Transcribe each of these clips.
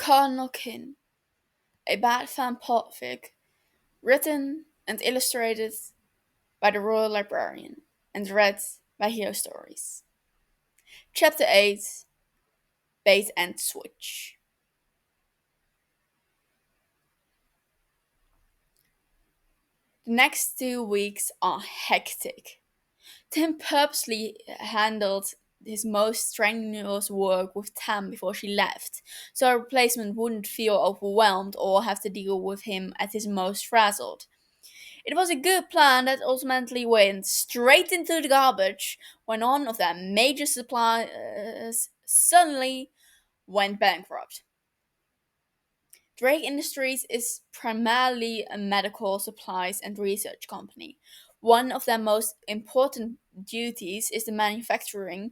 Cardinal Kin, a Batfam Podfic, written and illustrated by the Royal Librarian, and read by Hero Stories. Chapter 8, Bait and Switch. The next 2 weeks are hectic. Tim purposely handled his most strenuous work with Tam before she left, so a replacement wouldn't feel overwhelmed or have to deal with him at his most frazzled. It was a good plan that ultimately went straight into the garbage when one of their major suppliers suddenly went bankrupt. Drake Industries is primarily a medical supplies and research company. One of their most important duties is the manufacturing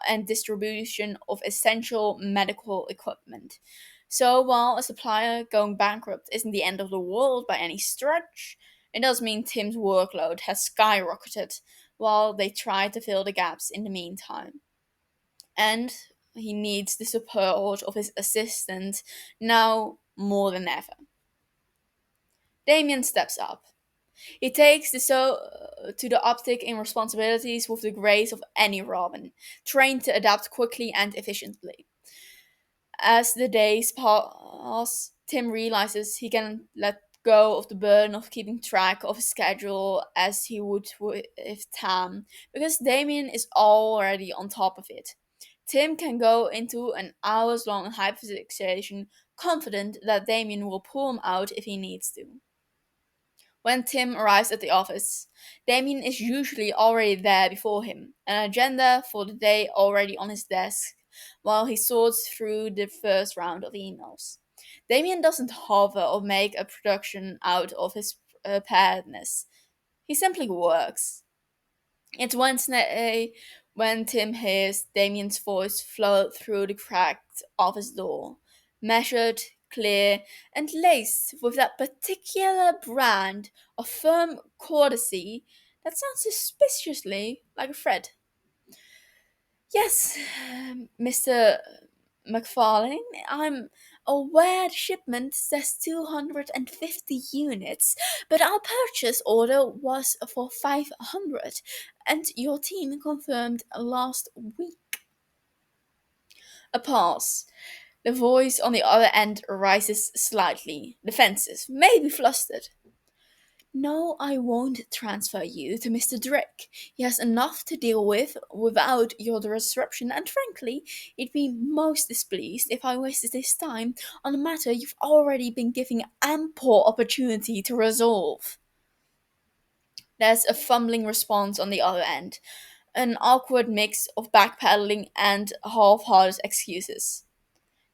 and distribution of essential medical equipment. So while a supplier going bankrupt isn't the end of the world by any stretch, it does mean Tim's workload has skyrocketed while they try to fill the gaps in the meantime. And he needs the support of his assistant now more than ever. Damien steps up. He takes to the uptick in responsibilities with the grace of any Robin, trained to adapt quickly and efficiently. As the days pass, Tim realizes he can let go of the burden of keeping track of his schedule as he would with Tam, because Damien is already on top of it. Tim can go into an hours long hyperfixation, confident that Damien will pull him out if he needs to. When Tim arrives at the office, Damien is usually already there before him, an agenda for the day already on his desk, while he sorts through the first round of emails. Damien doesn't hover or make a production out of his preparedness. He simply works. It's Wednesday when Tim hears Damien's voice float through the cracked office door, measured, clear, and laced with that particular brand of firm courtesy that sounds suspiciously like a threat. Yes, Mr. McFarlane, I'm aware the shipment says 250 units, but our purchase order was for 500, and your team confirmed last week. A pause. The voice on the other end rises slightly, defensive, maybe flustered. No, I won't transfer you to Mr. Drake. He has enough to deal with without your disruption, and frankly, he'd be most displeased if I wasted his time on a matter you've already been giving ample opportunity to resolve. There's a fumbling response on the other end, an awkward mix of backpedaling and half-hearted excuses.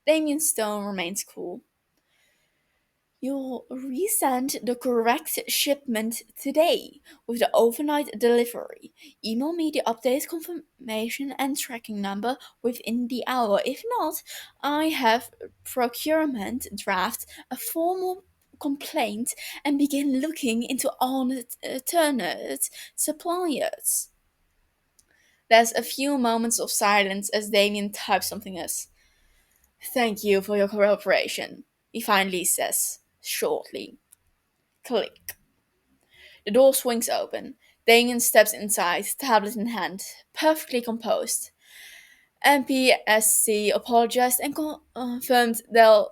Damien's tone remains cool. You'll resend the correct shipment today with the overnight delivery. Email me the updated confirmation and tracking number within the hour. If not, I have procurement draft a formal complaint and begin looking into alternate suppliers. There's a few moments of silence as Damien types something else. Thank you for your cooperation, he finally says, shortly. Click. The door swings open. Damien steps inside, tablet in hand, perfectly composed. MPSC apologized and confirmed they'll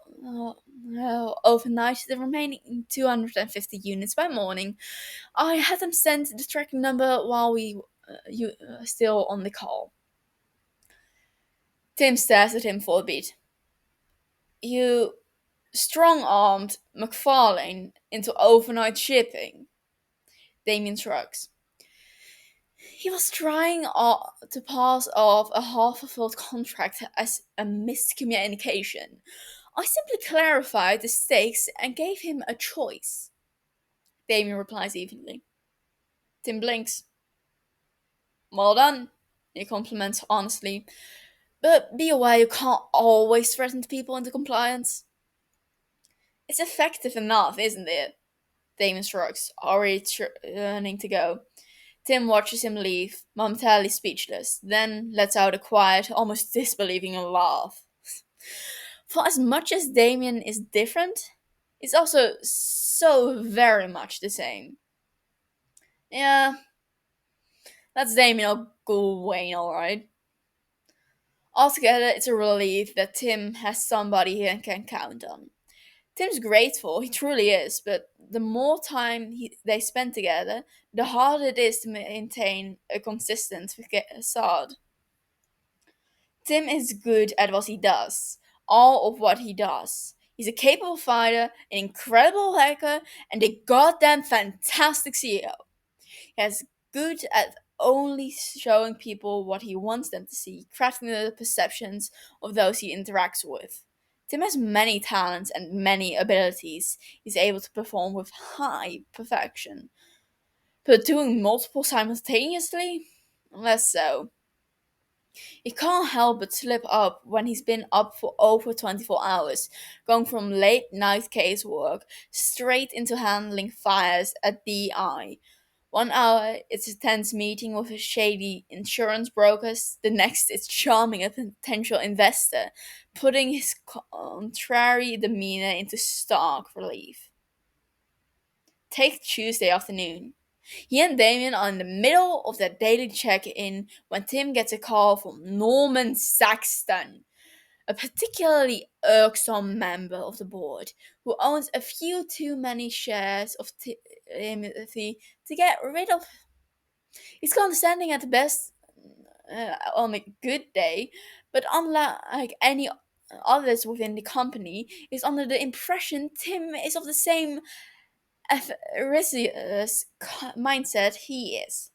overnight the remaining 250 units by morning. I had them send the tracking number while we you still on the call. Tim stares at him for a bit. You strong armed McFarlane into overnight shipping? Damien shrugs. He was trying to pass off a half fulfilled contract as a miscommunication. I simply clarified the stakes and gave him a choice. Damien replies evenly. Tim blinks. Well done, he compliments honestly. But be aware you can't always threaten people into compliance. It's effective enough, isn't it? Damon shrugs, already turning to go. Tim watches him leave, momentarily speechless, then lets out a quiet, almost disbelieving laugh. For as much as Damien is different, it's also so very much the same. Yeah, that's Damien O'Gulwain, alright. Altogether, it's a relief that Tim has somebody he can count on. Tim's grateful, he truly is, but the more time they spend together, the harder it is to maintain a consistent facade. Tim is good at what he does, all of what he does. He's a capable fighter, an incredible hacker, and a goddamn fantastic CEO. He's good at only showing people what he wants them to see, crafting the perceptions of those he interacts with. Tim has many talents and many abilities he's able to perform with high perfection. But doing multiple simultaneously? Less so. He can't help but slip up when he's been up for over 24 hours, going from late night casework straight into handling fires at DI. 1 hour, it's a tense meeting with a shady insurance brokers. The next, it's charming a potential investor, putting his contrary demeanor into stark relief. Take Tuesday afternoon. He and Damien are in the middle of their daily check in when Tim gets a call from Norman Saxton, a particularly irksome member of the board who owns a few too many shares of Timothy to get rid of. He's condescending at the best on a good day, but unlike any others within the company, is under the impression Tim is of the same avaricious mindset he is.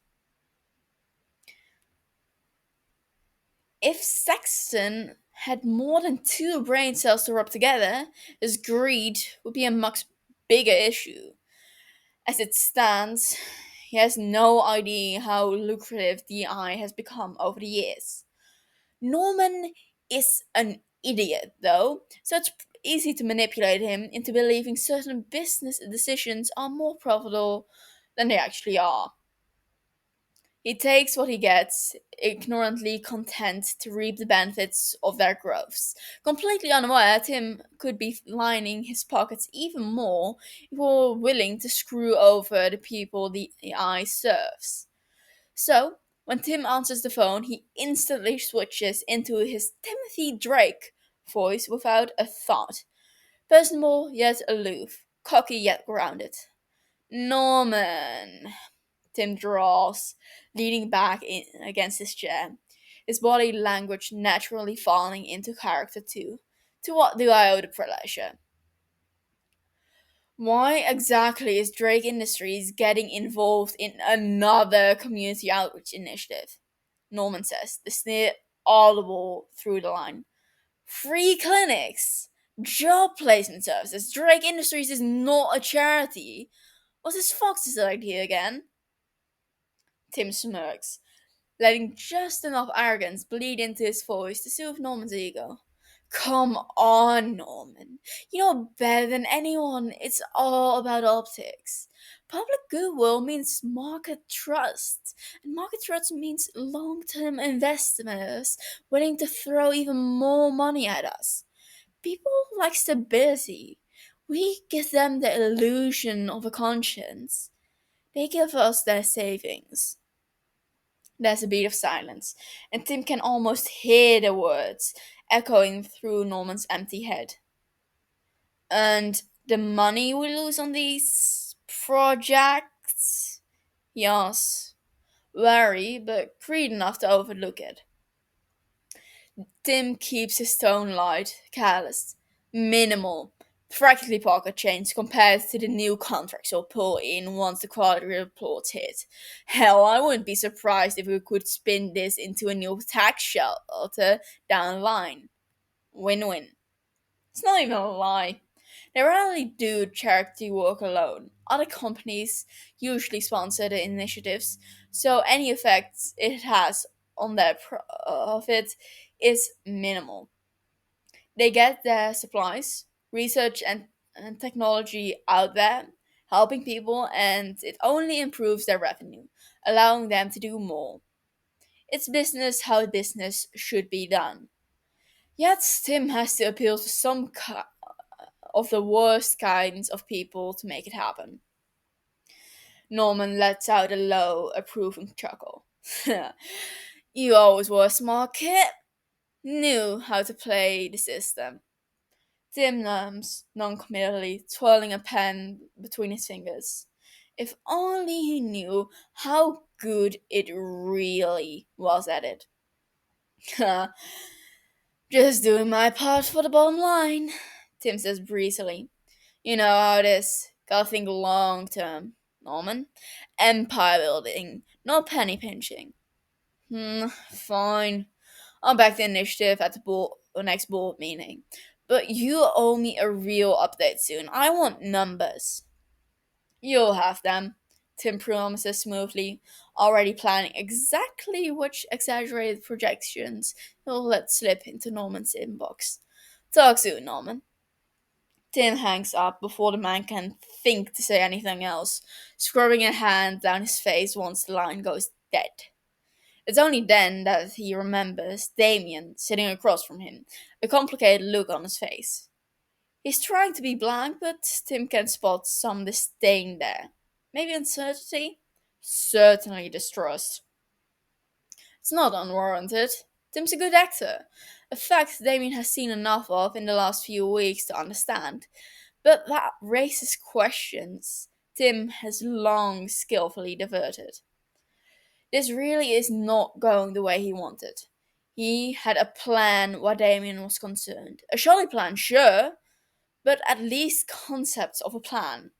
If Saxon had more than two brain cells to rub together, his greed would be a much bigger issue. As it stands, he has no idea how lucrative DI has become over the years. Norman is an idiot, though, so it's easy to manipulate him into believing certain business decisions are more profitable than they actually are. He takes what he gets, ignorantly content to reap the benefits of their growths. Completely unaware, Tim could be lining his pockets even more if he were willing to screw over the people the AI serves. So, when Tim answers the phone, he instantly switches into his Timothy Drake voice without a thought. Personable yet aloof, cocky yet grounded. Norman, Tim drawls, leaning back against his chair, his body language naturally falling into character too. To what do I owe the pleasure? Why exactly is Drake Industries getting involved in another community outreach initiative? Norman says, the sneer audible through the line. Free clinics, job placement services. Drake Industries is not a charity. Was this Fox's idea again? Tim smirks, letting just enough arrogance bleed into his voice to soothe Norman's ego. Come on, Norman. You know better than anyone. It's all about optics. Public goodwill means market trust, and market trust means long term investors willing to throw even more money at us. People like stability. We give them the illusion of a conscience. They give us their savings. There's a beat of silence, and Tim can almost hear the words echoing through Norman's empty head. And the money we lose on these projects? Yes. Wary, but greed enough to overlook it. Tim keeps his tone light, careless, minimal, practically pocket change compared to the new contracts we'll pull in once the quality reports hit. Hell, I wouldn't be surprised if we could spin this into a new tax shelter down the line. Win-win. It's not even a lie. They rarely do charity work alone. Other companies usually sponsor the initiatives, so any effect it has on their profit is minimal. They get their supplies, research, and technology out there, helping people, and it only improves their revenue, allowing them to do more. It's business how business should be done. Yet Tim has to appeal to of the worst kinds of people to make it happen. Norman lets out a low, approving chuckle. You always were a smart kid. Knew how to play the system. Tim lums noncommittally, twirling a pen between his fingers. If only he knew how good it really was at it. Just doing my part for the bottom line, Tim says breezily. You know how it is. Gotta think long term, Norman. Empire building, not penny pinching. Fine. I'll back the initiative at the next board meeting. But you owe me a real update soon. I want numbers. You'll have them, Tim promises smoothly, already planning exactly which exaggerated projections he'll let slip into Norman's inbox. Talk soon, Norman. Tim hangs up before the man can think to say anything else, scrubbing a hand down his face once the line goes dead. It's only then that he remembers Damien sitting across from him, a complicated look on his face. He's trying to be blank, but Tim can spot some disdain there. Maybe uncertainty? Certainly distrust. It's not unwarranted. Tim's a good actor, a fact Damien has seen enough of in the last few weeks to understand. But that raises questions Tim has long skillfully diverted. This really is not going the way he wanted. He had a plan where Damien was concerned. A shoddy plan, sure, but at least concepts of a plan.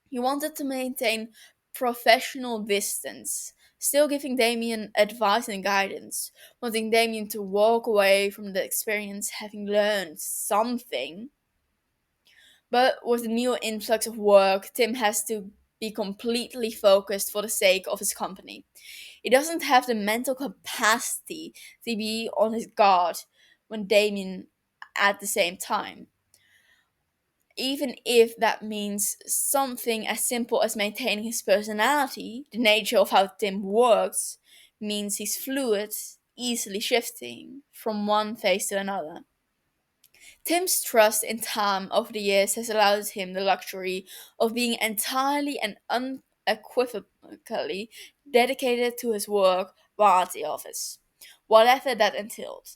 He wanted to maintain professional distance, still giving Damien advice and guidance, wanting Damien to walk away from the experience having learned something. But with the new influx of work, Tim has to be completely focused for the sake of his company. He doesn't have the mental capacity to be on his guard when Damien at the same time. Even if that means something as simple as maintaining his personality, the nature of how Tim works means he's fluid, easily shifting from one phase to another. Tim's trust in Tam over the years has allowed him the luxury of being entirely and unequivocally dedicated to his work while at the office, whatever that entailed.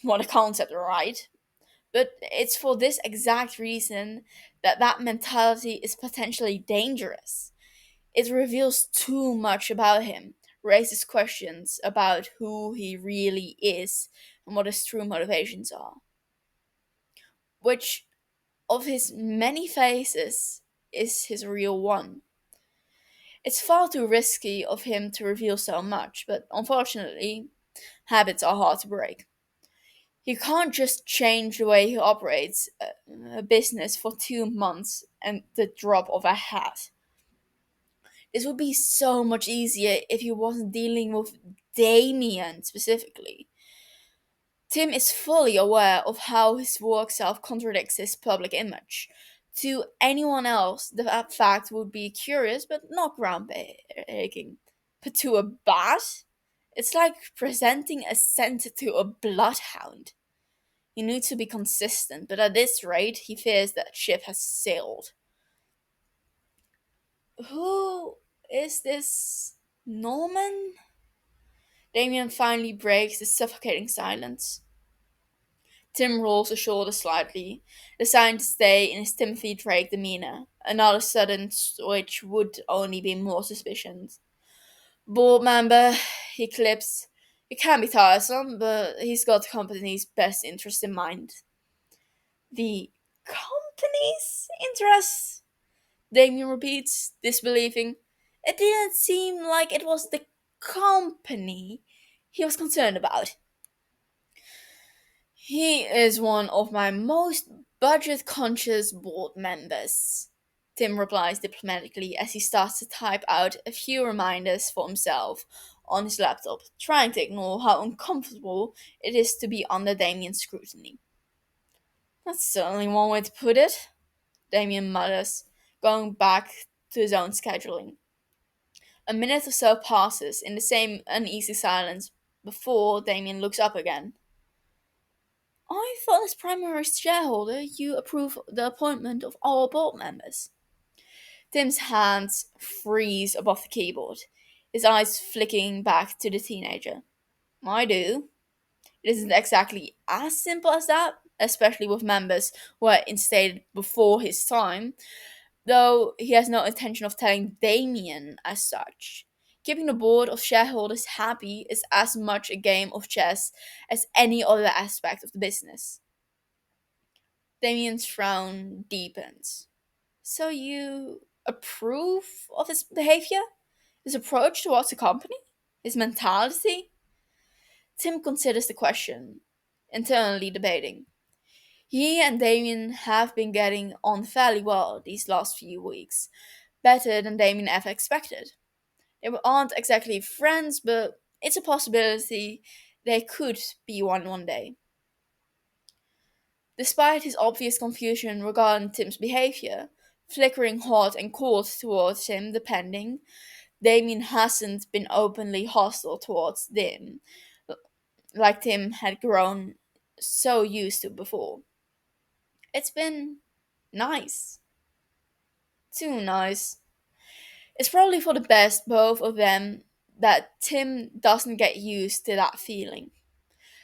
What a concept, right? But it's for this exact reason that that mentality is potentially dangerous. It reveals too much about him, raises questions about who he really is and what his true motivations are. Which of his many faces is his real one? It's far too risky of him to reveal so much, but unfortunately, habits are hard to break. You can't just change the way he operates a business for 2 months and the drop of a hat. This would be so much easier if he wasn't dealing with Damien specifically. Tim is fully aware of how his work self contradicts his public image. To anyone else, that fact would be curious but not groundbreaking. But to a bat, it's like presenting a scent to a bloodhound. He needs to be consistent, but at this rate, he fears that ship has sailed. Who is this Norman? Damien finally breaks the suffocating silence. Tim rolls his shoulders slightly, deciding to stay in his Timothy Drake demeanor. Another sudden switch would only be more suspicions. Board member, he clips. It can be tiresome, but he's got the company's best interest in mind. The company's interest? Damien repeats, disbelieving. It didn't seem like it was the company he was concerned about. He is one of my most budget conscious board members, Tim replies diplomatically as he starts to type out a few reminders for himself on his laptop, trying to ignore how uncomfortable it is to be under Damien's scrutiny. That's certainly one way to put it, Damien mutters, going back to his own scheduling. A minute or so passes in the same uneasy silence before Damien looks up again. I thought as primary shareholder you approve the appointment of all board members. Tim's hands freeze above the keyboard, his eyes flicking back to the teenager. I do. It isn't exactly as simple as that, especially with members who are instated before his time, though he has no intention of telling Damien as such. Keeping the board of shareholders happy is as much a game of chess as any other aspect of the business. Damien's frown deepens. So you approve of his behavior? His approach towards the company? His mentality? Tim considers the question, internally debating. He and Damien have been getting on fairly well these last few weeks, better than Damien ever expected. They aren't exactly friends, but it's a possibility they could be one day. Despite his obvious confusion regarding Tim's behavior, flickering hot and cold towards him depending, Damien hasn't been openly hostile towards Tim, like Tim had grown so used to before. It's been nice. Too nice. It's probably for the best, both of them, that Tim doesn't get used to that feeling.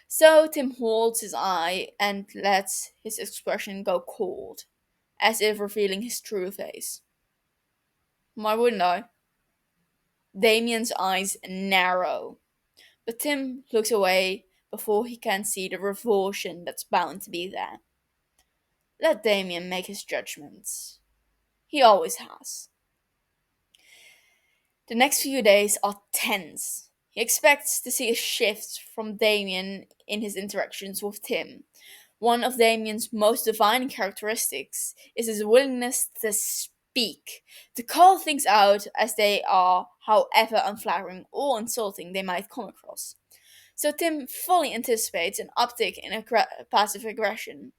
So Tim holds his eye and lets his expression go cold, as if revealing his true face. Why wouldn't I? Damien's eyes narrow, but Tim looks away before he can see the revulsion that's bound to be there. Let Damien make his judgments. He always has. The next few days are tense. He expects to see a shift from Damien in his interactions with Tim. One of Damien's most defining characteristics is his willingness to speak, to call things out as they are, however unflattering or insulting they might come across. So Tim fully anticipates an uptick in passive aggression.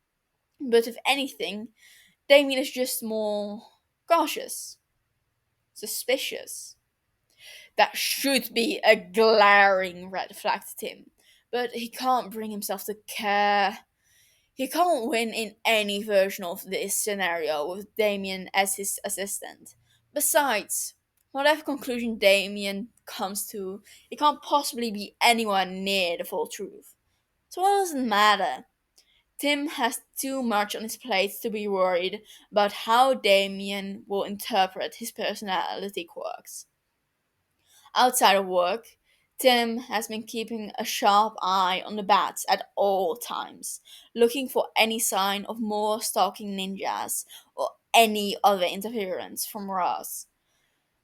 But if anything, Damien is just more cautious, suspicious. That should be a glaring red flag to Tim. But he can't bring himself to care. He can't win in any version of this scenario with Damien as his assistant. Besides, whatever conclusion Damien comes to, it can't possibly be anywhere near the full truth. So what does it matter? Tim has too much on his plate to be worried about how Damien will interpret his personality quirks. Outside of work, Tim has been keeping a sharp eye on the bats at all times, looking for any sign of more stalking ninjas or any other interference from Ross,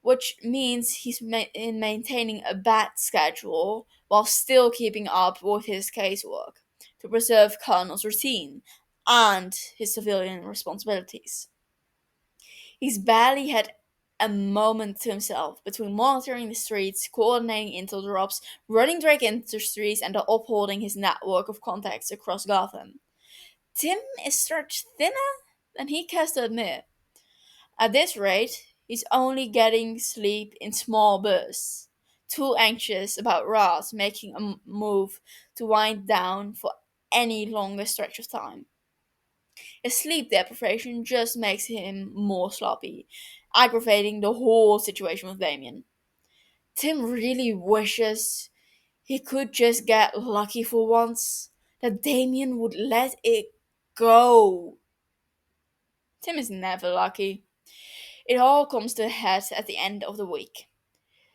which means he's in maintaining a bat schedule while still keeping up with his casework to preserve Cardinal's routine and his civilian responsibilities. He's barely had a moment to himself between monitoring the streets, coordinating intel drops, running Drake Industries, and upholding his network of contacts across Gotham. Tim is stretched thinner than he cares to admit. At this rate, he's only getting sleep in small bursts, too anxious about Ross making a move to wind down for any longer stretch of time. His sleep deprivation just makes him more sloppy, aggravating the whole situation with Damien. Tim really wishes he could just get lucky for once, that Damien would let it go. Tim is never lucky. It all comes to a head at the end of the week.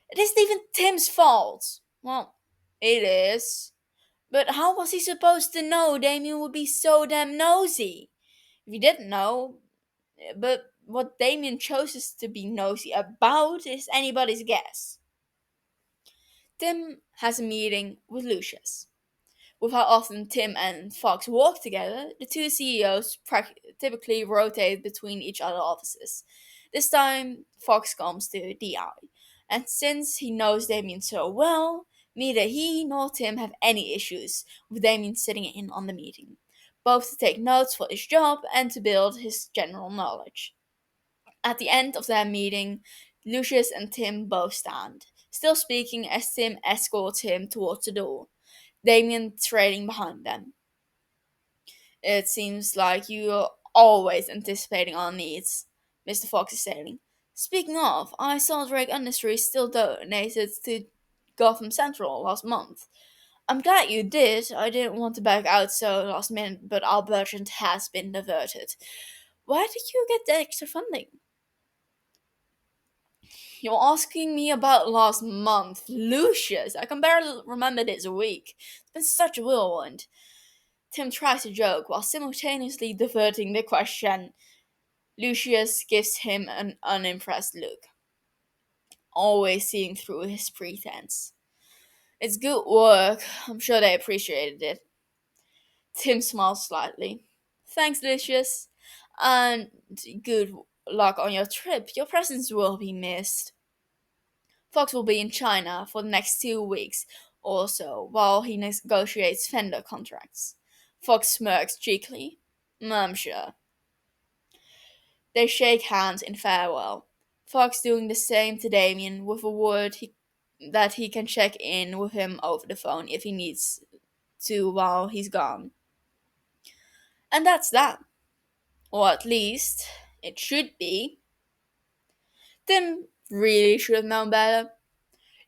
It isn't even Tim's fault. Well, it is. But how was he supposed to know Damien would be so damn nosy? If he didn't know, but what Damien chooses to be nosy about is anybody's guess. Tim has a meeting with Lucius. With how often Tim and Fox work together, the two CEOs typically rotate between each other's offices. This time, Fox comes to DI, and since he knows Damien so well, neither he nor Tim have any issues with Damien sitting in on the meeting, both to take notes for his job and to build his general knowledge. At the end of their meeting, Lucius and Tim both stand, still speaking as Tim escorts him towards the door, Damien trailing behind them. It seems like you're always anticipating our needs, Mr. Fox is saying. Speaking of, I saw Drake Industries still donated to Gotham Central last month. I'm glad you did. I didn't want to back out so last minute, but our budget has been diverted. Where did you get the extra funding? You're asking me about last month. Lucius, I can barely remember this week. It's been such a whirlwind. Tim tries to joke while simultaneously diverting the question. Lucius gives him an unimpressed look, always seeing through his pretense. It's good work. I'm sure they appreciated it. Tim smiles slightly. Thanks, Lucius. And good luck on your trip. Your presence will be missed. Fox will be in China for the next 2 weeks or so while he negotiates Fender contracts. Fox smirks cheekily. I'm sure. They shake hands in farewell. Fox doing the same to Damien with a word that he can check in with him over the phone if he needs to while he's gone. And that's that. Or at least, it should be. Tim really should have known better.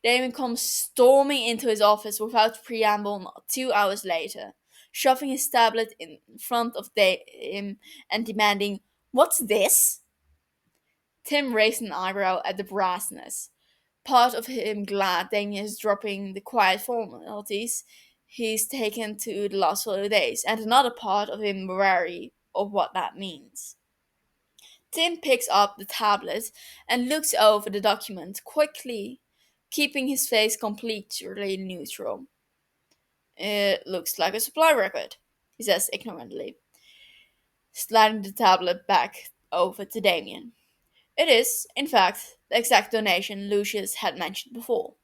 Damon comes storming into his office without preamble not 2 hours later, shoving his tablet in front of him and demanding, "What's this?" Tim raised an eyebrow at the brassness. Part of him glad Damien is dropping the quiet formalities he's taken to the last few days, and another part of him wary of what that means. Tim picks up the tablet and looks over the document quickly, keeping his face completely neutral. It looks like a supply record, he says ignorantly, sliding the tablet back over to Damien. It is, in fact, the exact donation Lucius had mentioned before.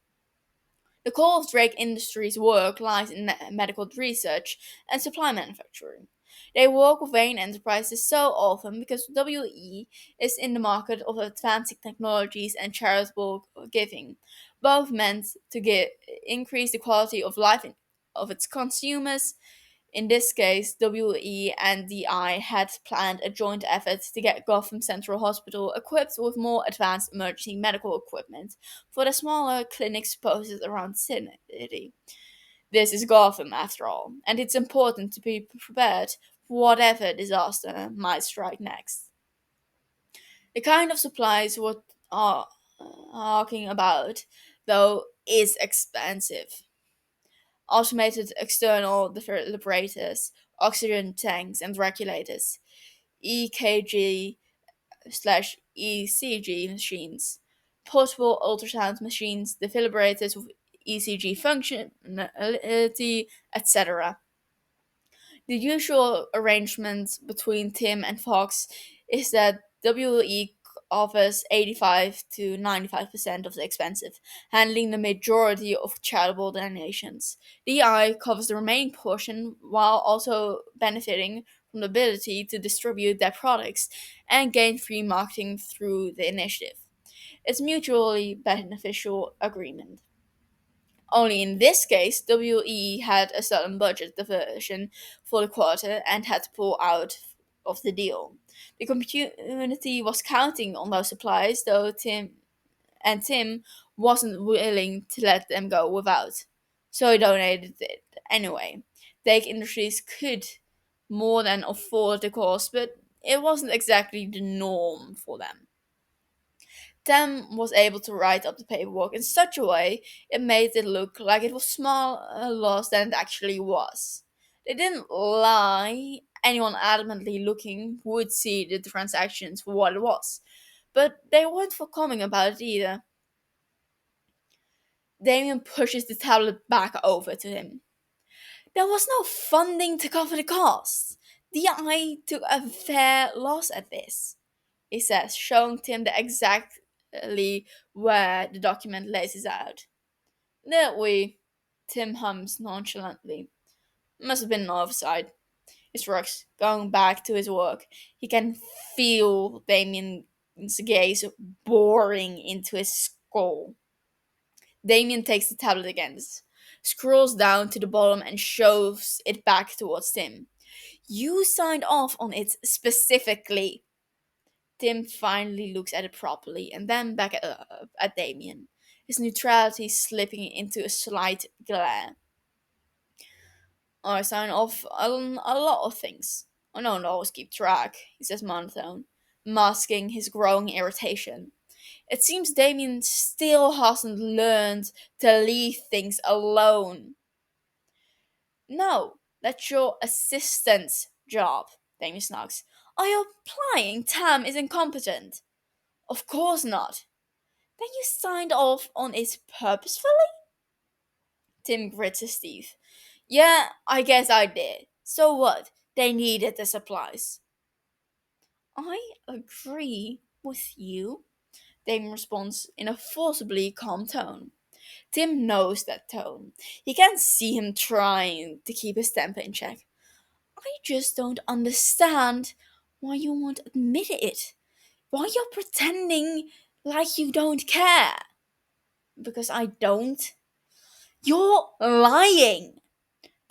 The core of Drake Industries' work lies in medical research and supply manufacturing. They work with Wayne Enterprises so often because WE is in the market of advancing technologies and charitable giving, both meant to increase the quality of life of its consumers. In this case, WE and DI had planned a joint effort to get Gotham Central Hospital equipped with more advanced emergency medical equipment for the smaller clinics posted around the city. This is Gotham, after all, and it's important to be prepared for whatever disaster might strike next. The kind of supplies we're talking about, though, is expensive. Automated external defibrillators, oxygen tanks and regulators, EKG slash ECG machines, portable ultrasound machines, defibrillators with ECG functionality, etc. The usual arrangement between Tim and Fox is that WE offers 85 to 95% of the expensive, handling the majority of charitable donations. DI covers the remaining portion while also benefiting from the ability to distribute their products and gain free marketing through the initiative. It's mutually beneficial agreement. Only in this case, WE had a certain budget diversion for the quarter and had to pull out of the deal. The community was counting on those supplies, though Tim wasn't willing to let them go without. So he donated it anyway. Take Industries could more than afford the cost, but it wasn't exactly the norm for them. Tam was able to write up the paperwork in such a way it made it look like it was smaller loss than it actually was. They didn't lie. Anyone adamantly looking would see the transactions for what it was. But they weren't forthcoming about it either. Damien pushes the tablet back over to him. There was no funding to cover the costs. DI took a fair loss at this, he says, showing Tim the exactly where the document lays it out. Did we? Tim hums nonchalantly. Must have been an oversight. He shrugs, going back to his work. He can feel Damien's gaze boring into his skull. Damien takes the tablet again, scrolls down to the bottom and shoves it back towards Tim. You signed off on it specifically. Tim finally looks at it properly and then back at Damien, his neutrality slipping into a slight glare. I sign off on a lot of things. I don't always keep track, he says monotone, masking his growing irritation. It seems Damien still hasn't learned to leave things alone. No, that's your assistant's job, Damien snugs. Are you implying Tam is incompetent? Of course not. Then you signed off on it purposefully? Tim grits his teeth. Yeah, I guess I did. So what? They needed the supplies. I agree with you, Damon responds in a forcibly calm tone. Tim knows that tone. He can see him trying to keep his temper in check. I just don't understand why you won't admit it. Why you're pretending like you don't care. Because I don't. You're lying,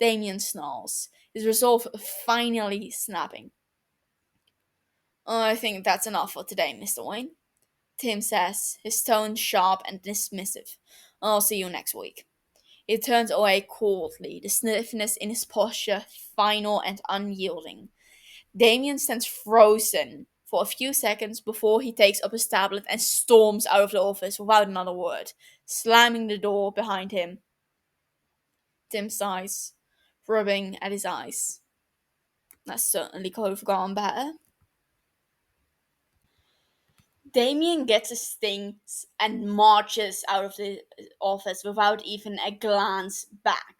Damien snarls, his resolve finally snapping. I think that's enough for today, Mr. Wayne, Tim says, his tone sharp and dismissive. I'll see you next week. He turns away coldly, the stiffness in his posture final and unyielding. Damien stands frozen for a few seconds before he takes up his tablet and storms out of the office without another word, slamming the door behind him. Tim sighs, rubbing at his eyes. That certainly could have gone better. Damien gets his things and marches out of the office without even a glance back.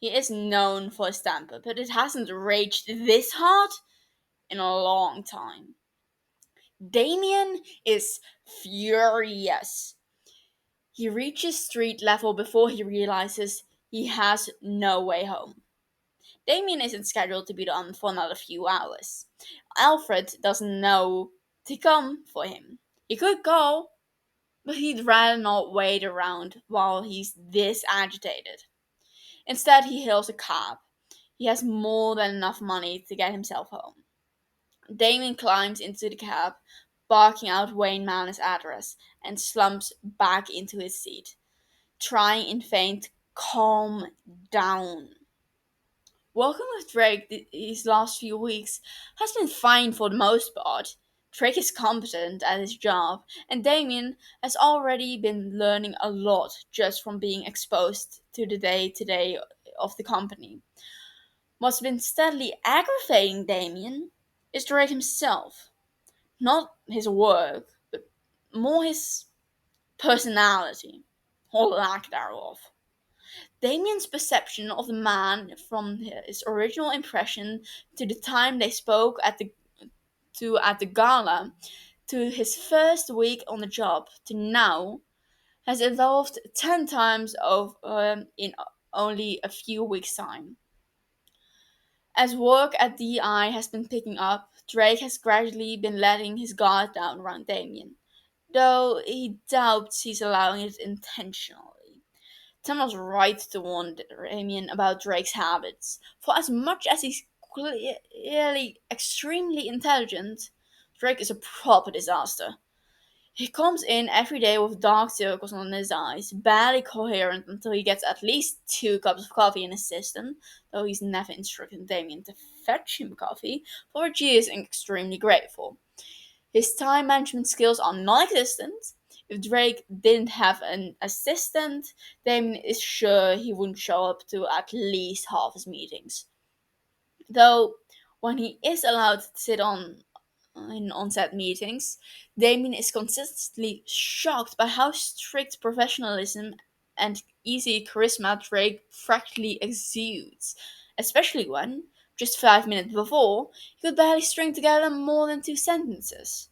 He is known for his temper, but it hasn't raged this hard in a long time. Damien is furious. He reaches street level before he realizes he has no way home. Damien isn't scheduled to be done for another few hours. Alfred doesn't know to come for him. He could go, but he'd rather not wait around while he's this agitated. Instead, he hails a cab. He has more than enough money to get himself home. Damien climbs into the cab, barking out Wayne Manor's address, and slumps back into his seat, trying in vain to calm down. Working with Drake these last few weeks has been fine for the most part. Drake is competent at his job, and Damien has already been learning a lot just from being exposed to the day to day of the company. What's been steadily aggravating Damien is Drake himself. Not his work, but more his personality, or lack thereof. Damien's perception of the man from his original impression to the time they spoke at the gala to his first week on the job to now has evolved 10 times in only a few weeks' time. As work at DI has been picking up, Drake has gradually been letting his guard down around Damien, though he doubts he's allowing it intentionally. Tim was right to warn Damien about Drake's habits, for as much as he's clearly extremely intelligent, Drake is a proper disaster. He comes in every day with dark circles on his eyes, barely coherent until he gets at least 2 cups of coffee in his system, though he's never instructed Damien to fetch him coffee, for which he is extremely grateful. His time management skills are non existent. If Drake didn't have an assistant, Damien is sure he wouldn't show up to at least half his meetings. Though, when he is allowed to sit in on-set meetings, Damien is consistently shocked by how strict professionalism and easy charisma Drake practically exudes, especially when, just 5 minutes before, he could barely string together more than 2 sentences.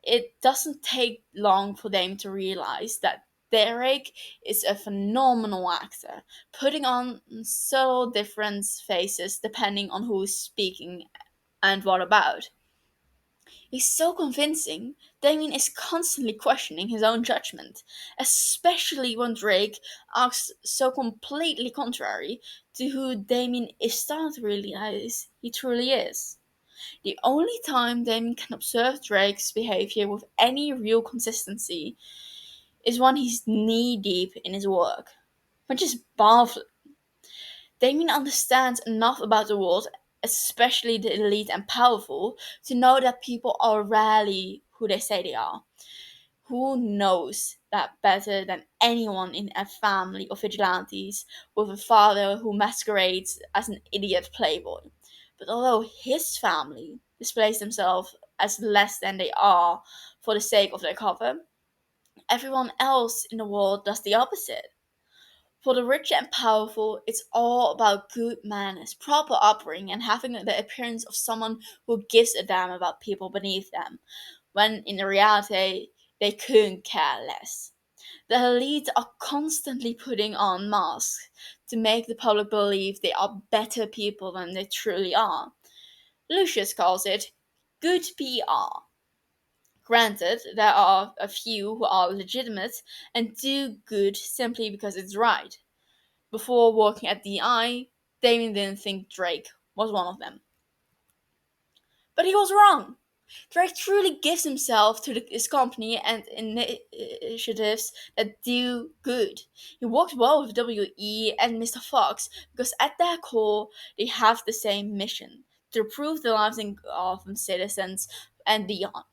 It doesn't take long for them to realize that Derek is a phenomenal actor, putting on subtle different faces depending on who's speaking and what about. He's so convincing, Damien is constantly questioning his own judgment, especially when Drake acts so completely contrary to who Damien is starting to realize he truly is. The only time Damien can observe Drake's behavior with any real consistency is when he's knee deep in his work, which is baffling. Damien understands enough about the world, especially the elite and powerful, to know that people are rarely who they say they are. Who knows that better than anyone in a family of vigilantes with a father who masquerades as an idiot playboy? But although his family displays themselves as less than they are for the sake of their cover, everyone else in the world does the opposite. For the rich and powerful, it's all about good manners, proper upbringing, and having the appearance of someone who gives a damn about people beneath them, when in reality, they couldn't care less. The elite are constantly putting on masks to make the public believe they are better people than they truly are. Lucius calls it good PR. Granted, there are a few who are legitimate and do good simply because it's right. Before working at DI, Damien didn't think Drake was one of them. But he was wrong. Drake truly gives himself to his company and initiatives that do good. He works well with WE and Mr. Fox because at their core they have the same mission to improve the lives of citizens and beyond.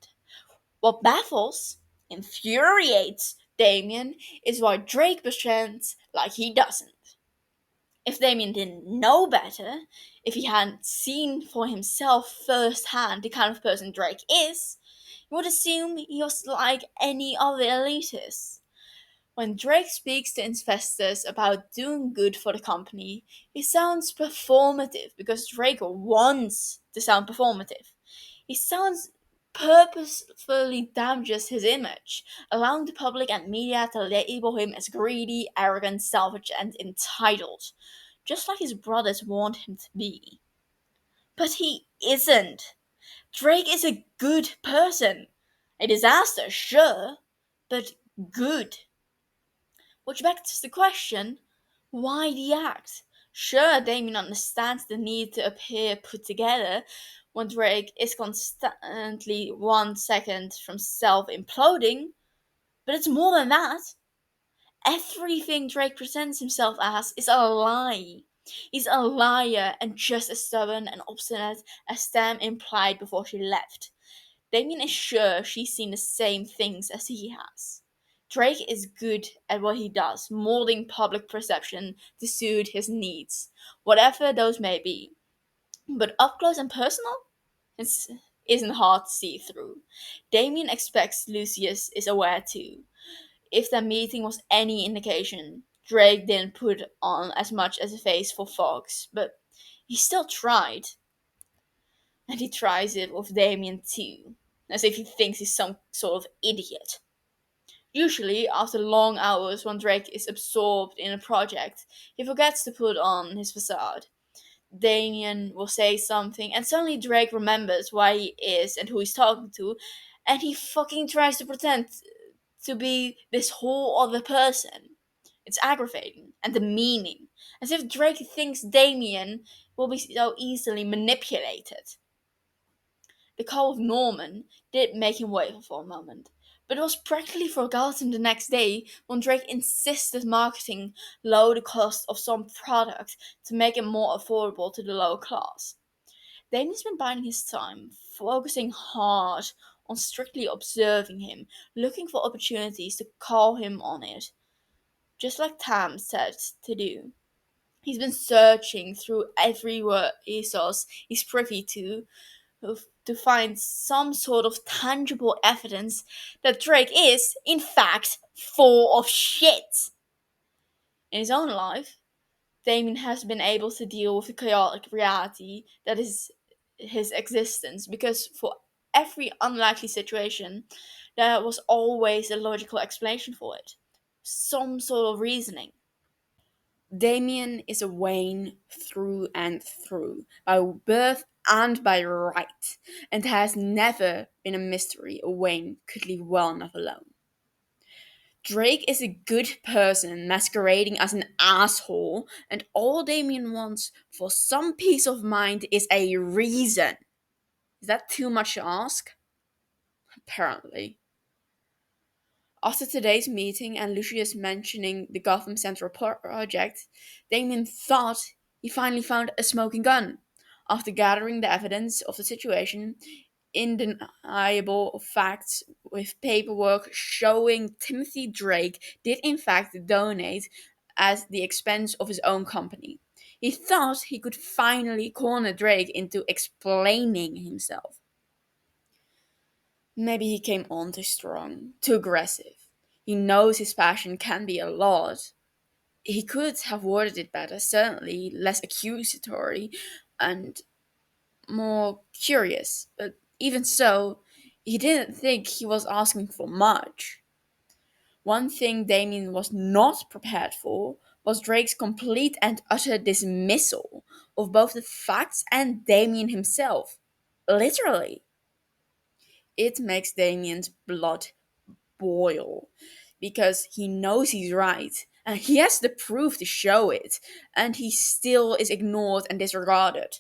What baffles, infuriates Damien is why Drake pretends like he doesn't. If Damien didn't know better, if he hadn't seen for himself firsthand the kind of person Drake is, he would assume he was like any other elitist. When Drake speaks to investors about doing good for the company, he sounds performative because Drake wants to sound performative. He sounds purposefully damages his image, allowing the public and media to label him as greedy, arrogant, selfish, and entitled, just like his brothers want him to be. But he isn't. Drake is a good person. A disaster, sure, but good. Which begs the question, why the act? Sure, Damien understands the need to appear put together when Drake is constantly 1 second from self imploding, but it's more than that. Everything Drake presents himself as is a lie. He's a liar and just as stubborn and obstinate as Stam implied before she left. Damien is sure she's seen the same things as he has. Drake is good at what he does, molding public perception to suit his needs, whatever those may be. But up close and personal, it isn't hard to see through. Damien expects Lucius is aware too. If that meeting was any indication, Drake didn't put on as much as a face for Fox, but he still tried. And he tries it with Damien too, as if he thinks he's some sort of idiot. Usually, after long hours when Drake is absorbed in a project, he forgets to put on his facade. Damien will say something, and suddenly Drake remembers why he is and who he's talking to, and he fucking tries to pretend to be this whole other person. It's aggravating and demeaning, as if Drake thinks Damien will be so easily manipulated. The call of Norman did make him waver for a moment, but it was practically forgotten the next day when Drake insisted marketing low the cost of some product to make it more affordable to the lower class. Damien's been biding his time, focusing hard on strictly observing him, looking for opportunities to call him on it, just like Tam said to do. He's been searching through every resource he's privy to find some sort of tangible evidence that Drake is, in fact, full of shit. In his own life, Damien has been able to deal with the chaotic reality that is his existence because for every unlikely situation, there was always a logical explanation for it. Some sort of reasoning. Damien is a Wayne through and through, by birth and by right, and there has never been a mystery Wayne could leave well enough alone. Drake is a good person masquerading as an asshole, and all Damien wants for some peace of mind is a reason. Is that too much to ask? Apparently. After today's meeting and Lucius mentioning the Gotham Central project, Damien thought he finally found a smoking gun. After gathering the evidence of the situation, undeniable facts with paperwork showing Timothy Drake did in fact donate at the expense of his own company. He thought he could finally corner Drake into explaining himself. Maybe he came on too strong, too aggressive. He knows his passion can be a lot. He could have worded it better, certainly less accusatory and more curious. But even so, he didn't think he was asking for much. One thing Damien was not prepared for was Drake's complete and utter dismissal of both the facts and Damien himself. Literally. It makes Damien's blood boil because he knows he's right and he has the proof to show it, and he still is ignored and disregarded.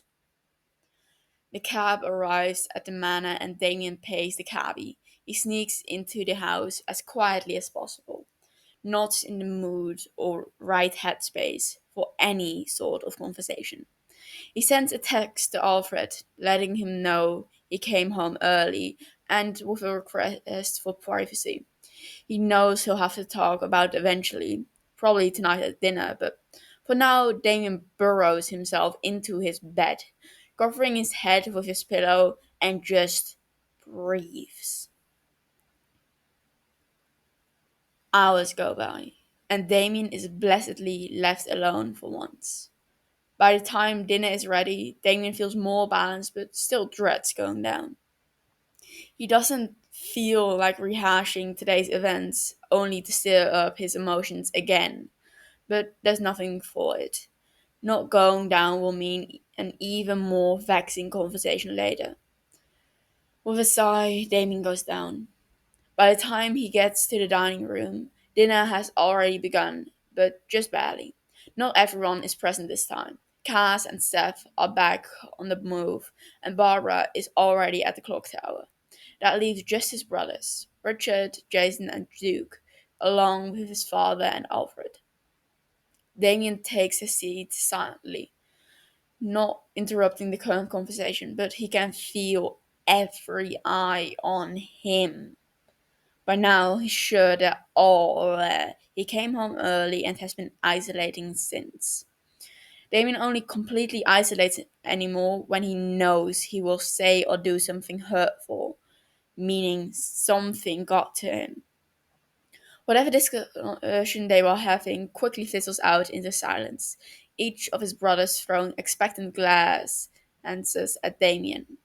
The cab arrives at the manor and Damien pays the cabbie. He sneaks into the house as quietly as possible, not in the mood or right headspace for any sort of conversation. He sends a text to Alfred, letting him know he came home early and with a request for privacy. He knows he'll have to talk about it eventually, probably tonight at dinner, but for now, Damien burrows himself into his bed, covering his head with his pillow, and just breathes. Hours go by, and Damien is blessedly left alone for once. By the time dinner is ready, Damien feels more balanced but still dreads going down. He doesn't feel like rehashing today's events only to stir up his emotions again, but there's nothing for it. Not going down will mean an even more vexing conversation later. With a sigh, Damien goes down. By the time he gets to the dining room, dinner has already begun, but just barely. Not everyone is present this time. Cass and Steph are back on the move, and Barbara is already at the clock tower. That leaves just his brothers, Richard, Jason, and Duke, along with his father and Alfred. Damien takes his seat silently, not interrupting the current conversation, but he can feel every eye on him. By now, he's sure they're all there. He came home early and has been isolating since. Damien only completely isolates anymore when he knows he will say or do something hurtful, meaning something got to him. Whatever discussion they were having quickly fizzles out into silence, each of his brothers throwing expectant glances at Damien.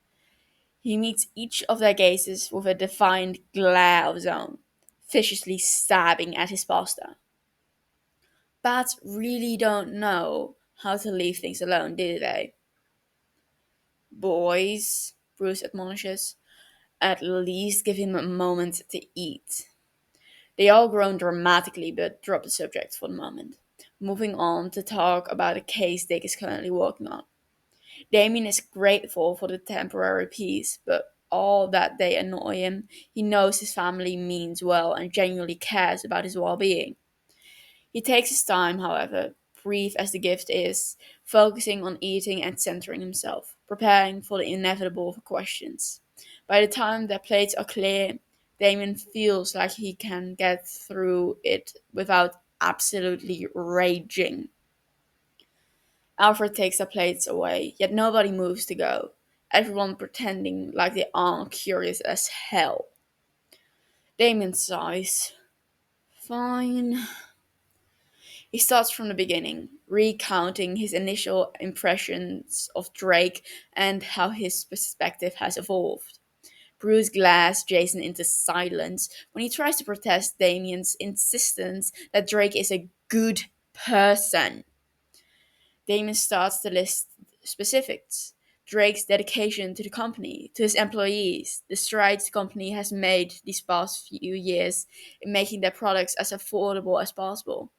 He meets each of their gazes with a defiant glare of his own, viciously stabbing at his pasta. Bats really don't know how to leave things alone, do they? Boys, Bruce admonishes, at least give him a moment to eat. They all groan dramatically but drop the subject for the moment, moving on to talk about a case Dick is currently working on. Damien is grateful for the temporary peace, but all that they annoy him, he knows his family means well and genuinely cares about his well being. He takes his time, however, brief as the gift is, focusing on eating and centering himself, preparing for the inevitable questions. By the time their plates are clear, Damien feels like he can get through it without absolutely raging. Alfred takes their plates away, yet nobody moves to go, everyone pretending like they aren't curious as hell. Damien sighs. Fine. He starts from the beginning, recounting his initial impressions of Drake and how his perspective has evolved. Bruce glares Jason into silence when he tries to protest Damien's insistence that Drake is a good person. Damien starts to list specifics. Drake's dedication to the company, to his employees, the strides the company has made these past few years in making their products as affordable as possible.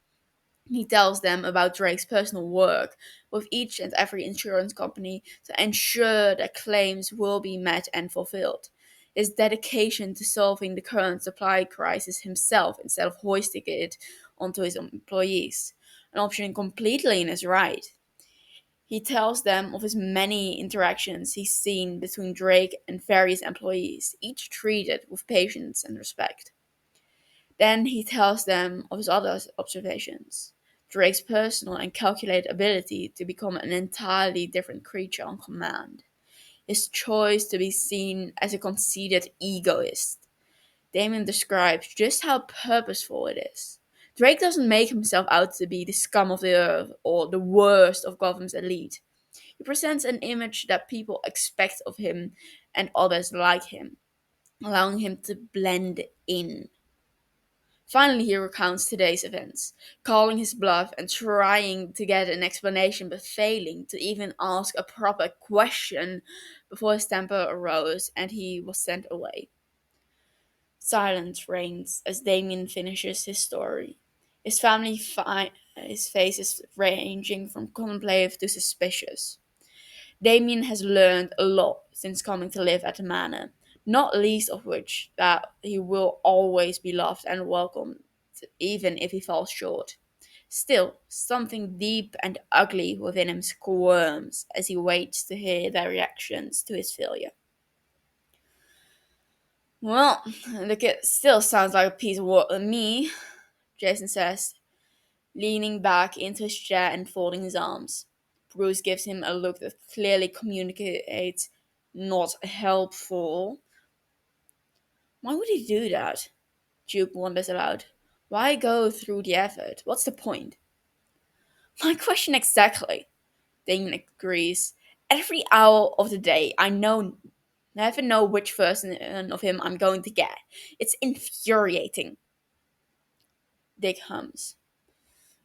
He tells them about Drake's personal work with each and every insurance company to ensure that claims will be met and fulfilled. His dedication to solving the current supply crisis himself instead of hoisting it onto his employees, an option completely in his right. He tells them of his many interactions he's seen between Drake and various employees, each treated with patience and respect. Then he tells them of his other observations. Drake's personal and calculated ability to become an entirely different creature on command. His choice to be seen as a conceited egoist. Damon describes just how purposeful it is. Drake doesn't make himself out to be the scum of the earth or the worst of Gotham's elite. He presents an image that people expect of him and others like him, allowing him to blend in. Finally, he recounts today's events, calling his bluff and trying to get an explanation but failing to even ask a proper question before his temper arose and he was sent away. Silence reigns as Damien finishes his story. His face is ranging from contemplative to suspicious. Damien has learned a lot since coming to live at the manor, not least of which that he will always be loved and welcomed, even if he falls short. Still, something deep and ugly within him squirms as he waits to hear their reactions to his failure. Well, the kid still sounds like a piece of work to me, Jason says, leaning back into his chair and folding his arms. Bruce gives him a look that clearly communicates not helpful. Why would he do that? Duke wonders aloud. Why go through the effort? What's the point? My question exactly, Damon agrees. Every hour of the day, never know which version of him I'm going to get. It's infuriating. Dick hums.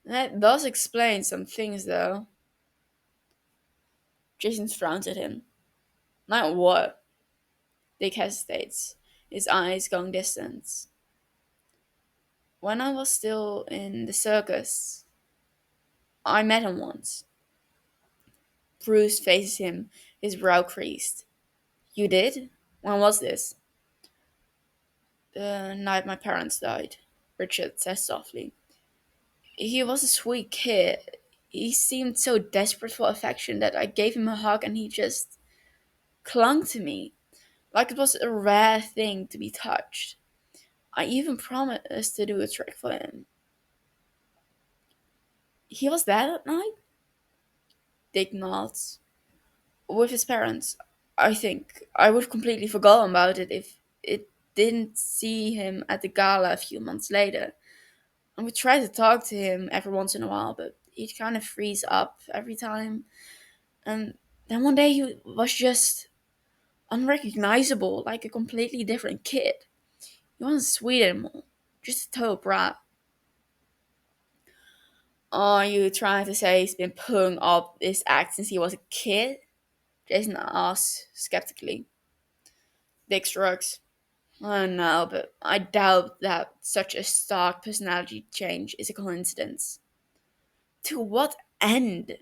That does explain some things, though. Jason frowns at him. Like what? Dick hesitates, his eyes going distant. When I was still in the circus, I met him once. Bruce faces him, his brow creased. You did? When was this? The night my parents died, Richard says softly. He was a sweet kid. He seemed so desperate for affection that I gave him a hug and he just clung to me, like it was a rare thing to be touched. I even promised to do a trick for him. He was there that night? Dick nods. With his parents, I think. I would have completely forgotten about it if it didn't see him at the gala a few months later. And we try to talk to him every once in a while, but he'd kind of freeze up every time. And then one day he was just unrecognizable, like a completely different kid. He wasn't sweet anymore, just a total brat. Are you trying to say he's been pulling up this act since he was a kid? Jason asks skeptically. Dick shrugs. I don't know, but I doubt that such a stark personality change is a coincidence. To what end?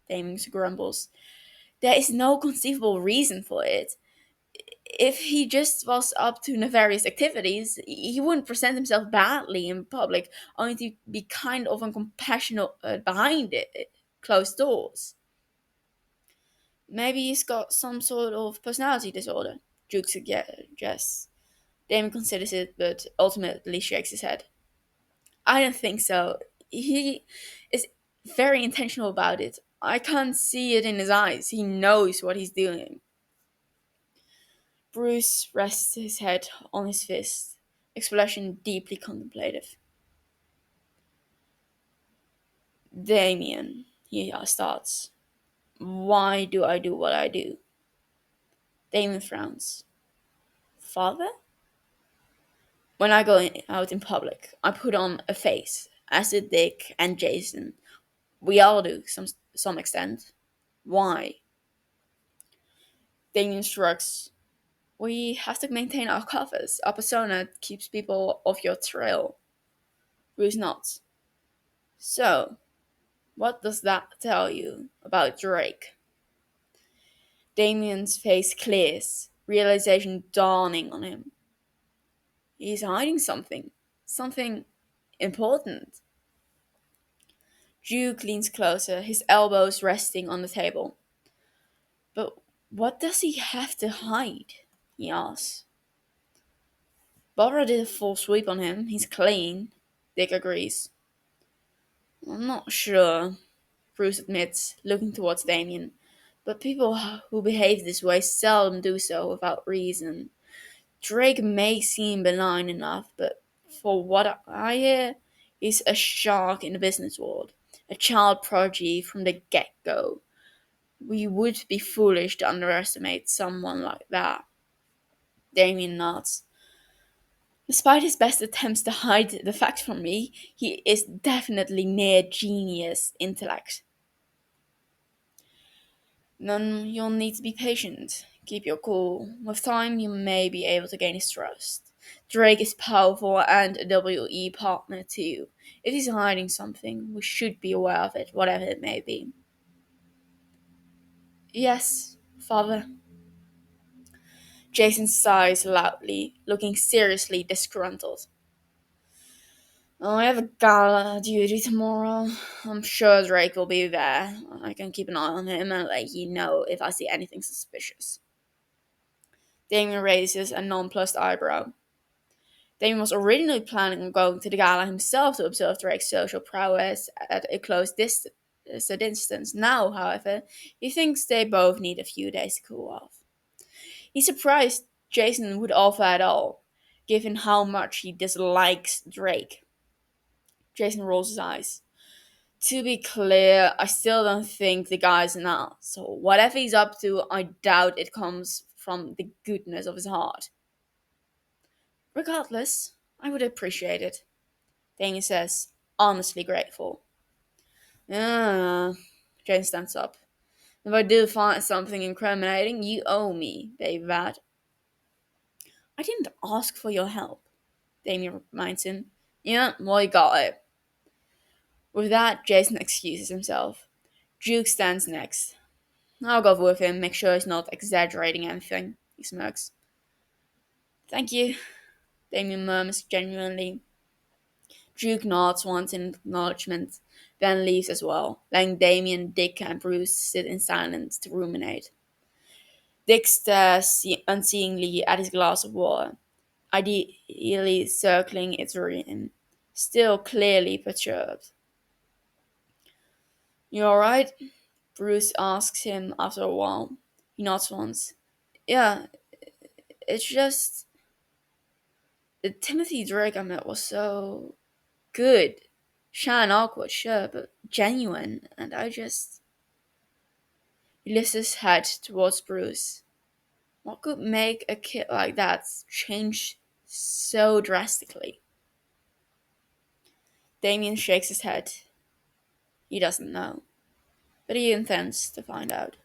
Damon grumbles. There is no conceivable reason for it. If he just was up to nefarious activities, he wouldn't present himself badly in public, only to be kind of uncompassionate behind closed doors. Maybe he's got some sort of personality disorder, Duke suggests. Damon considers it, but ultimately shakes his head. I don't think so. He is very intentional about it. I can't see it in his eyes. He knows what he's doing. Bruce rests his head on his fist, expression deeply contemplative. Damien, he starts. Why do I do what I do? Damon frowns. Father? When I go out in public, I put on a face, as did Dick and Jason. We all do, some extent. Why? Damien shrugs. We have to maintain our covers. Our persona keeps people off your trail. Bruce nods. So, what does that tell you about Drake? Damien's face clears, realization dawning on him. He's hiding something. Something important. Duke leans closer, his elbows resting on the table. But what does he have to hide? He asks. Barbara did a full sweep on him. He's clean. Dick agrees. I'm not sure, Bruce admits, looking towards Damien. But people who behave this way seldom do so without reason. Drake may seem benign enough, but for what I hear, he's a shark in the business world. A child prodigy from the get-go. We would be foolish to underestimate someone like that. Damien nods. Despite his best attempts to hide the fact from me, he is definitely near genius intellect. Then you'll need to be patient. Keep your cool. With time, you may be able to gain his trust. Drake is powerful and a WE partner too. If he's hiding something, we should be aware of it, whatever it may be. Yes, father. Jason sighs loudly, looking seriously disgruntled. I have a gala duty tomorrow. I'm sure Drake will be there. I can keep an eye on him and let you know if I see anything suspicious. Damien raises a nonplussed eyebrow. Damien was originally planning on going to the gala himself to observe Drake's social prowess at a close distance. Now, however, he thinks they both need a few days to cool off. He's surprised Jason would offer at all, given how much he dislikes Drake. Jason rolls his eyes. To be clear, I still don't think the guy's an asshole. Whatever he's up to, I doubt it comes from the goodness of his heart. Regardless, I would appreciate it, Damien says, honestly grateful. Ah, Jane stands up. If I do find something incriminating, you owe me, baby bat. I didn't ask for your help, Damien reminds him. Yeah, well, you got it. With that, Jason excuses himself. Duke stands next. I'll go with him, make sure he's not exaggerating anything, he smirks. Thank you, Damien murmurs genuinely. Duke nods once in acknowledgement, then leaves as well, letting Damien, Dick, and Bruce sit in silence to ruminate. Dick stares unseeingly at his glass of water, ideally circling its rim, still clearly perturbed. You alright? Bruce asks him after a while. He nods once. Yeah, it's just the Timothy Drake I met was so good. Shy and awkward, sure, but genuine, and I just. He lifts his head towards Bruce. What could make a kid like that change so drastically? Damien shakes his head. He doesn't know, but he intends to find out.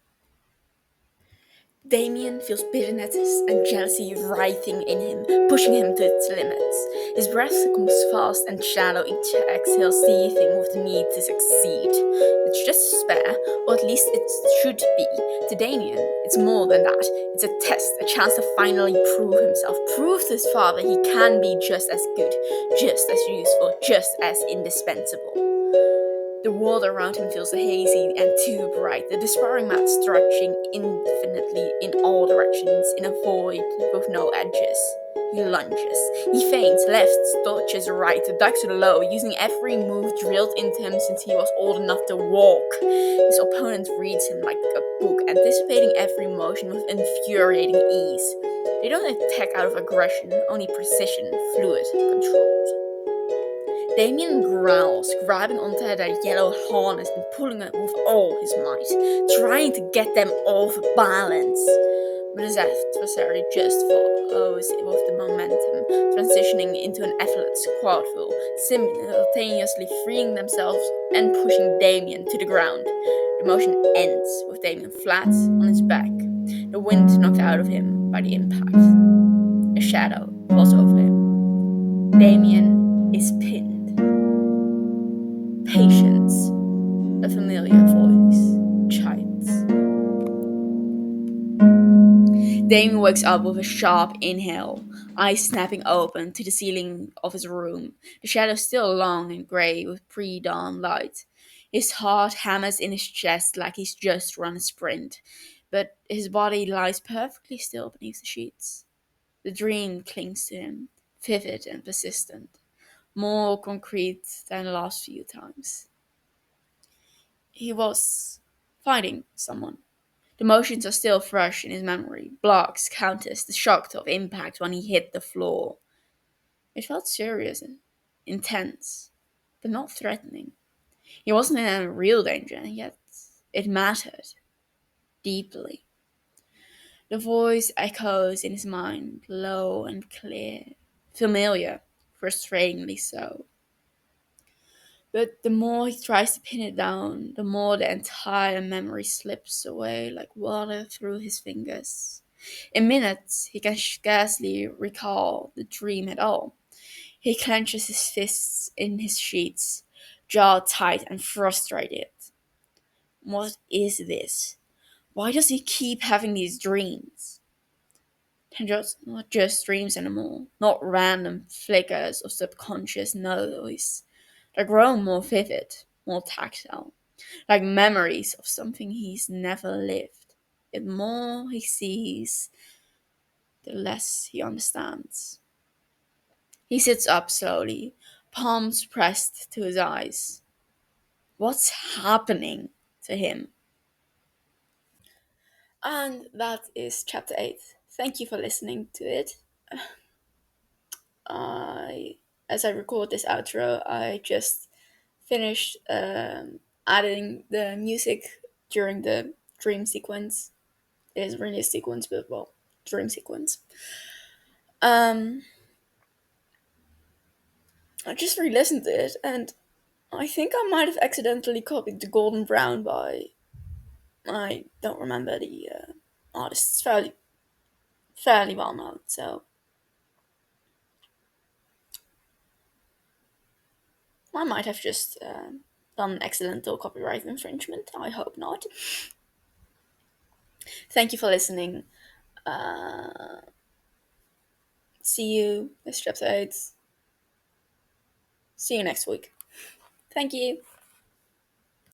Damien feels bitterness and jealousy writhing in him, pushing him to its limits. His breath comes fast and shallow, each exhale seething with the need to succeed. It's just a spare, or at least it should be. To Damien, it's more than that. It's a test, a chance to finally prove himself, prove to his father he can be just as good, just as useful, just as indispensable. The world around him feels hazy and too bright, the despairing mat stretching infinitely in all directions in a void with no edges. He lunges. He feints, lefts, dodges right, ducks low, using every move drilled into him since he was old enough to walk. His opponent reads him like a book, anticipating every motion with infuriating ease. They don't attack out of aggression, only precision, fluid, controlled. Damien growls, grabbing onto that yellow harness and pulling it with all his might, trying to get them off balance. But his adversary just follows with the momentum, transitioning into an effortless quadrille, simultaneously freeing themselves and pushing Damien to the ground. The motion ends with Damien flat on his back. the wind knocked out of him by the impact. A shadow falls over him. Damien is pinned. Patience, a familiar voice chides. Damien wakes up with a sharp inhale, eyes snapping open to the ceiling of his room. The shadow still long and grey with pre-dawn light. His heart hammers in his chest like he's just run a sprint, but his body lies perfectly still beneath the sheets. The dream clings to him, vivid and persistent, more concrete than the last few times. He was fighting someone. The motions are still fresh in his memory. Blocks, counters, the shock of impact when he hit the floor. It felt serious and intense, but not threatening. He wasn't in any real danger, and yet it mattered deeply. The voice echoes in his mind, low and clear, familiar, frustratingly so. But the more he tries to pin it down, the more the entire memory slips away like water through his fingers. In minutes, he can scarcely recall the dream at all. He clenches his fists in his sheets, jaw tight and frustrated. What is this? Why does he keep having these dreams? And just not just dreams anymore, not random flickers of subconscious noise. They're growing more vivid, more tactile, like memories of something he's never lived. The more he sees, the less he understands. He sits up slowly, palms pressed to his eyes. What's happening to him? And that is chapter 8. Thank you for listening to it. I, as I record this outro, I just finished adding the music during the dream sequence. It isn't really a sequence, but well, dream sequence. Um, I just re-listened to it, and I think I might have accidentally copied the Golden Brown by I don't remember the artist. It's fairly well known, so I might have just done an accidental copyright infringement. I hope not. Thank you for listening. See you. This chapter 8. See you next week. Thank you.